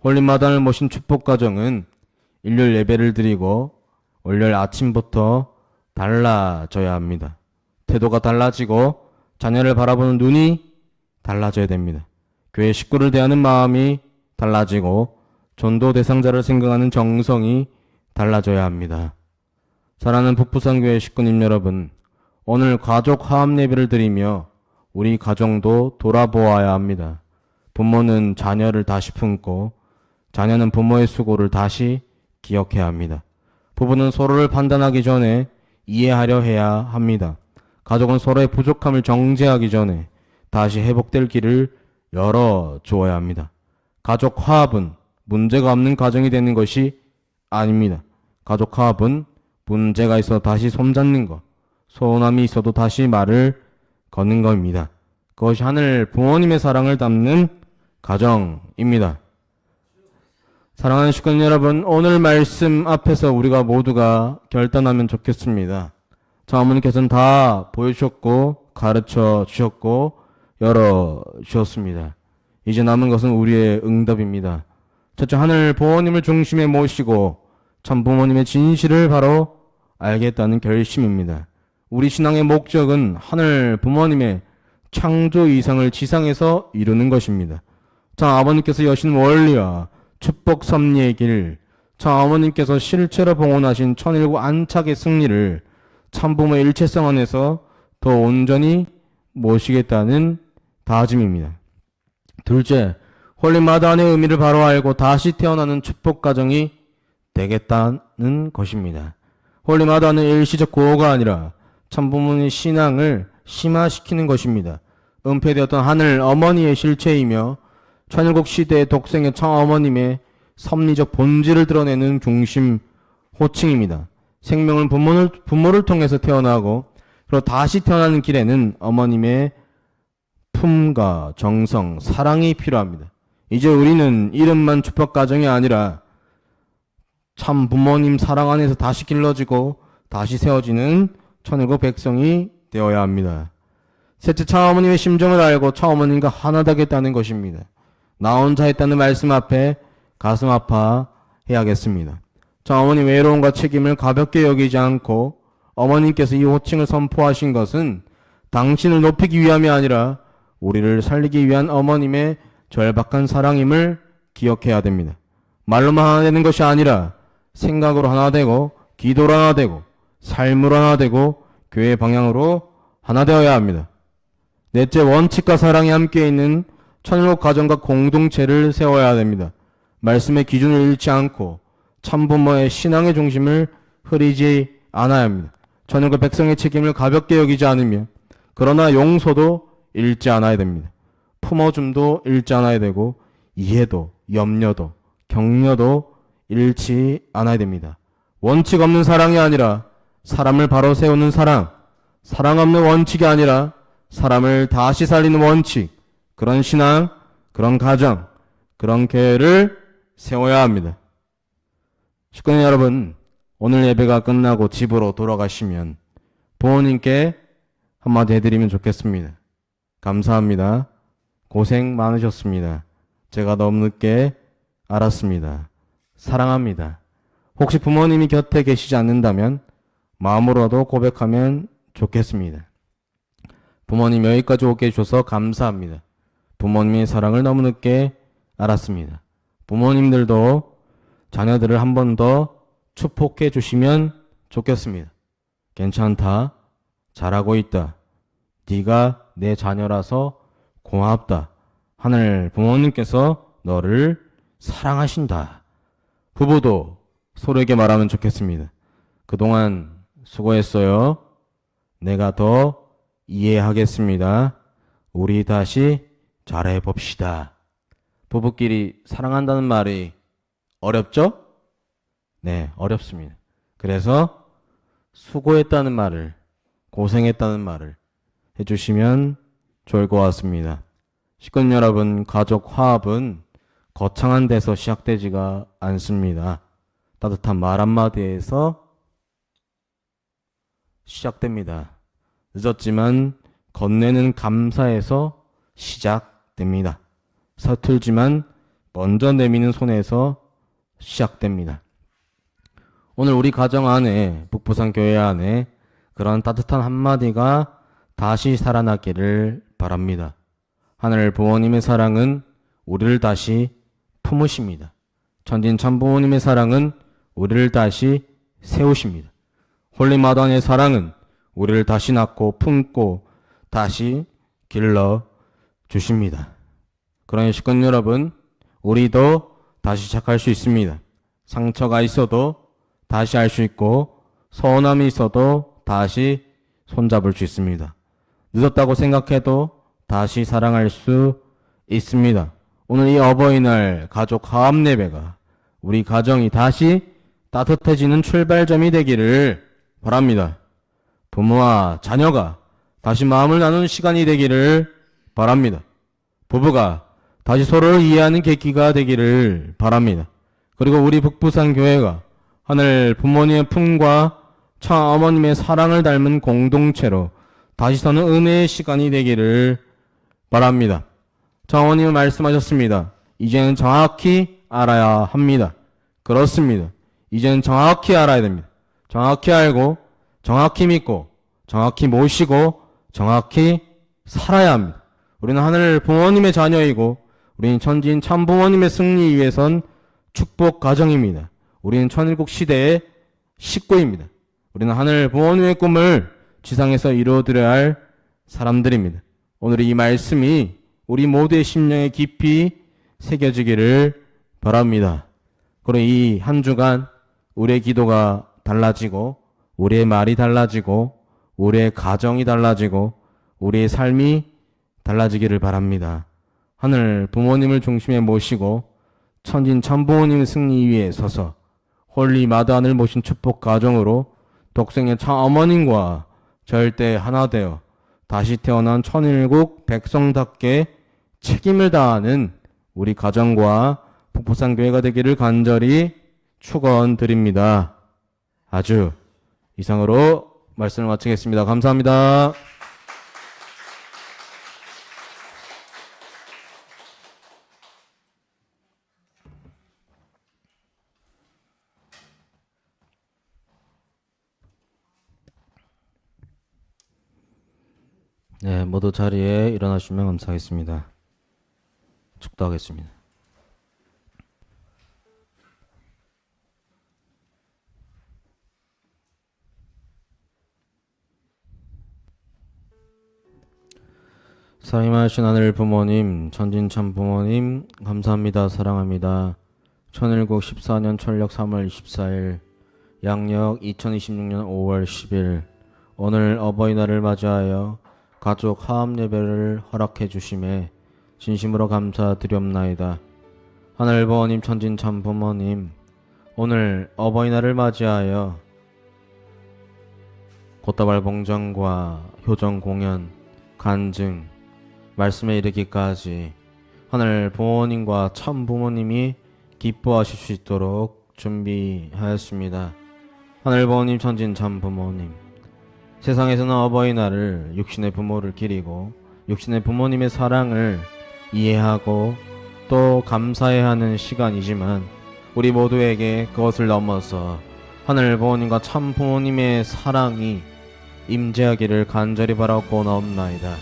홀림마당을 모신 축복가정은 일요일 예배를 드리고 월요일 아침부터 달라져야 합니다. 태도가 달라지고 자녀를 바라보는 눈이 달라져야 됩니다. 교회 식구를 대하는 마음이 달라지고 전도 대상자를 생각하는 정성이 달라져야 합니다. 사랑하는 북부산교회 식구님 여러분, 오늘 가족 화합 예배를 드리며 우리 가정도 돌아보아야 합니다. 부모는 자녀를 다시 품고 자녀는 부모의 수고를 다시 기억해야 합니다. 부부는 서로를 판단하기 전에 이해하려 해야 합니다. 가족은 서로의 부족함을 정죄하기 전에 다시 회복될 길을 열어주어야 합니다. 가족 화합은 문제가 없는 가정이 되는 것이 아닙니다. 가족 화합은 문제가 있어 다시 손잡는 것, 서운함이 있어도 다시 말을 거는 것입니다. 그것이 하늘 부모님의 사랑을 담는 가정입니다. 사랑하는 식구들 여러분, 오늘 말씀 앞에서 우리가 모두가 결단하면 좋겠습니다. 자, 어머니께서는 다 보여주셨고 가르쳐 주셨고 열어주셨습니다. 이제 남은 것은 우리의 응답입니다. 첫째, 하늘 부모님을 중심에 모시고 참 부모님의 진실을 바로 알겠다는 결심입니다. 우리 신앙의 목적은 하늘 부모님의 창조 이상을 지상에서 이루는 것입니다. 자, 아버님께서 여신 원리와 축복 섭리의 길, 자, 어머님께서 실체로 봉헌하신 천일국 안착의 승리를 참부모의 일체성 안에서 더 온전히 모시겠다는 다짐입니다. 둘째, 홀림마다의 의미를 바로 알고 다시 태어나는 축복 가정이 되겠다는 것입니다. 홀림마다는 일시적 구호가 아니라 참부모의 신앙을 심화시키는 것입니다. 은폐되었던 하늘 어머니의 실체이며 천일국 시대의 독생의 창어머님의 섭리적 본질을 드러내는 중심 호칭입니다. 생명은 부모를 통해서 태어나고 그리고 다시 태어나는 길에는 어머님의 품과 정성, 사랑이 필요합니다. 이제 우리는 이름만 축복가정이 아니라 참 부모님 사랑 안에서 다시 길러지고 다시 세워지는 천일국 백성이 되어야 합니다. 셋째, 창어머님의 심정을 알고 창어머님과 하나 되겠다는 것입니다. 나 혼자 했다는 말씀 앞에 가슴 아파해야겠습니다. 창어머님 외로움과 책임을 가볍게 여기지 않고 어머님께서 이 호칭을 선포하신 것은 당신을 높이기 위함이 아니라 우리를 살리기 위한 어머님의 절박한 사랑임을 기억해야 됩니다. 말로만 하나 되는 것이 아니라 생각으로 하나 되고 기도로 하나 되고 삶으로 하나 되고 교회 방향으로 하나 되어야 합니다. 넷째, 원칙과 사랑이 함께 있는 천일국 가정과 공동체를 세워야 됩니다. 말씀의 기준을 잃지 않고 참부모의 신앙의 중심을 흐리지 않아야 합니다. 천일국 백성의 책임을 가볍게 여기지 않으며 그러나 용서도 잃지 않아야 됩니다. 품어줌도 잃지 않아야 되고 이해도, 염려도, 격려도 잃지 않아야 됩니다. 원칙 없는 사랑이 아니라 사람을 바로 세우는 사랑, 사랑 없는 원칙이 아니라 사람을 다시 살리는 원칙, 그런 신앙, 그런 가정, 그런 교회를 세워야 합니다. 식구님 여러분, 오늘 예배가 끝나고 집으로 돌아가시면 부모님께 한마디 해드리면 좋겠습니다. 감사합니다. 고생 많으셨습니다. 제가 너무 늦게 알았습니다. 사랑합니다. 혹시 부모님이 곁에 계시지 않는다면 마음으로라도 고백하면 좋겠습니다. 부모님 여기까지 오게 해주셔서 감사합니다. 부모님의 사랑을 너무 늦게 알았습니다. 부모님들도 자녀들을 한 번 더 축복해 주시면 좋겠습니다. 괜찮다. 잘하고 있다. 네가 내 자녀라서 고맙다. 하늘 부모님께서 너를 사랑하신다. 부부도 서로에게 말하면 좋겠습니다. 그동안 수고했어요. 내가 더 이해하겠습니다. 우리 다시 잘해봅시다. 부부끼리 사랑한다는 말이 어렵죠? 네, 어렵습니다. 그래서 수고했다는 말을, 고생했다는 말을 해주시면 좋을 것 같습니다. 식구님 여러분, 가족 화합은 거창한 데서 시작되지가 않습니다. 따뜻한 말 한마디에서 시작됩니다. 늦었지만 건네는 감사에서 시작됩니다. 서툴지만 먼저 내미는 손에서 시작됩니다. 오늘 우리 가정 안에, 북부산 교회 안에 그런 따뜻한 한마디가 다시 살아나기를 바랍니다. 하늘 부모님의 사랑은 우리를 다시 품으십니다. 천진 참부모님의 사랑은 우리를 다시 세우십니다. 홀리마다의 사랑은 우리를 다시 낳고 품고 다시 길러 주십니다. 그러니 식구님 여러분, 우리도 다시 시작할 수 있습니다. 상처가 있어도 다시 할 수 있고 서운함이 있어도 다시 손잡을 수 있습니다. 늦었다고 생각해도 다시 사랑할 수 있습니다. 오늘 이 어버이날 가족 화합 예배가 우리 가정이 다시 따뜻해지는 출발점이 되기를 바랍니다. 부모와 자녀가 다시 마음을 나누는 시간이 되기를 바랍니다. 부부가 다시 서로를 이해하는 계기가 되기를 바랍니다. 그리고 우리 북부산 교회가 하늘 부모님의 품과 어머님의 사랑을 닮은 공동체로 다시 서는 은혜의 시간이 되기를 바랍니다. 어머님은 말씀하셨습니다. 이제는 정확히 알아야 합니다. 그렇습니다. 이제는 정확히 알아야 됩니다. 정확히 알고 정확히 믿고 정확히 모시고 정확히 살아야 합니다. 우리는 하늘 부모님의 자녀이고 우리는 천지인 참부모님의 승리 위해선 축복 가정입니다. 우리는 천일국 시대의 식구입니다. 우리는 하늘 부모님의 꿈을 지상에서 이루어드려야 할 사람들입니다. 오늘 이 말씀이 우리 모두의 심령에 깊이 새겨지기를 바랍니다. 그리고 이 한 주간 우리의 기도가 달라지고 우리의 말이 달라지고 우리의 가정이 달라지고 우리의 삶이 달라지기를 바랍니다. 하늘 부모님을 중심에 모시고 천진 참부모님의 승리 위에 서서 홀리 마다하늘 모신 축복 가정으로 독생의 참 어머님과 절대 하나 되어 다시 태어난 천일국 백성답게 책임을 다하는 우리 가정과 북부산교회가 되기를 간절히 축원드립니다. 아주 이상으로 말씀을 마치겠습니다. 감사합니다. 네, 모두 자리에 일어나시면 감사하겠습니다. 축도하겠습니다. 사임하신 하늘 부모님, 천진참 부모님, 감사합니다. 사랑합니다. 천일국 14년 철력 3월 24일, 양력 2026년 5월 10일, 오늘 어버이날을 맞이하여 가족 화합 예배를 허락해 주심에 진심으로 감사드리옵나이다. 하늘 부모님, 천진참 부모님, 오늘 어버이날을 맞이하여 꽃다발 봉정과 효정 공연, 간증, 말씀에 이르기까지 하늘 부모님과 참 부모님이 기뻐하실 수 있도록 준비하였습니다. 하늘 부모님, 천진 참 부모님, 세상에서는 어버이날을 육신의 부모를 기리고 육신의 부모님의 사랑을 이해하고 또 감사해야 하는 시간이지만 우리 모두에게 그것을 넘어서 하늘 부모님과 참 부모님의 사랑이 임재하기를 간절히 바라고 나옵나이다.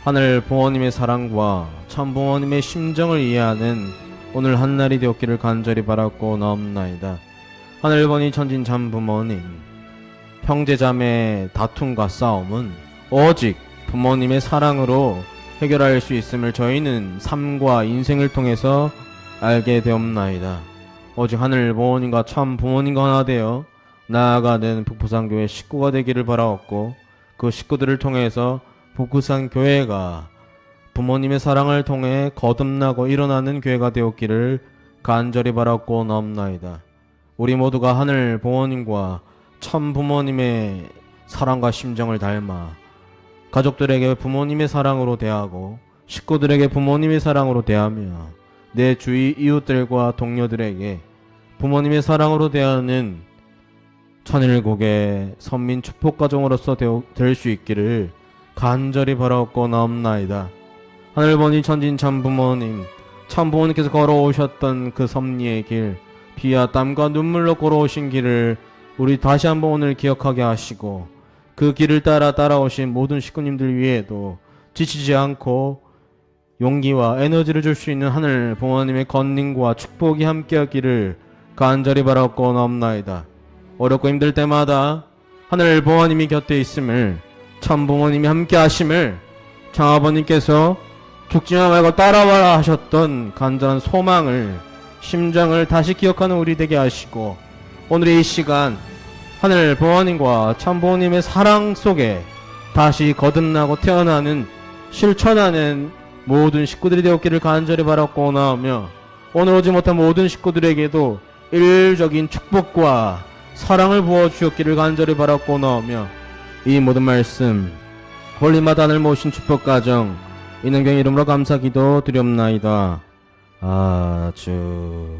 하늘 부모님의 사랑과 참 부모님의 심정을 이해하는 오늘 한날이 되었기를 간절히 바라고 나옵나이다. 하늘 부모님, 천진 참 부모님, 형제자매 다툼과 싸움은 오직 부모님의 사랑으로 해결할 수 있음을 저희는 삶과 인생을 통해서 알게 되옵나이다. 오직 하늘 부모님과 참 부모님과 하나 되어 나아가는 북부산교회 식구가 되기를 바라옵고 그 식구들을 통해서 북부산교회가 부모님의 사랑을 통해 거듭나고 일어나는 교회가 되었기를 간절히 바라옵고 나옵나이다. 우리 모두가 하늘 부모님과 참 부모님의 사랑과 심정을 닮아 가족들에게 부모님의 사랑으로 대하고 식구들에게 부모님의 사랑으로 대하며 내 주위 이웃들과 동료들에게 부모님의 사랑으로 대하는 천일국의 선민 축복가정으로서 될 수 있기를 간절히 바라옵고 나옵나이다. 하늘 부모님, 천진 참 부모님, 참 부모님께서 걸어오셨던 그 섭리의 길, 피와 땀과 눈물로 걸어오신 길을 우리 다시 한번 오늘 기억하게 하시고 그 길을 따라오신 모든 식구님들 위에도 지치지 않고 용기와 에너지를 줄 수 있는 하늘 부모님의 건닝과 축복이 함께하기를 간절히 바라옵고 나옵나이다. 어렵고 힘들 때마다 하늘 부모님이 곁에 있음을, 참 부모님이 함께 하심을 장아버님께서 죽지마 말고 따라와라 하셨던 간절한 소망을, 심정을 다시 기억하는 우리 되게 하시고 오늘 이 시간 하늘 부모님과 참 부모님의 사랑 속에 다시 거듭나고 태어나는, 실천하는 모든 식구들이 되었기를 간절히 바라고 나오며 오늘 오지 못한 모든 식구들에게도 일적인 축복과 사랑을 부어주었기를 간절히 바라고 나오며 이 모든 말씀 홀리마다 하늘 모신 축복가정 이능경 이름으로 감사기도 드리옵나이다. 아주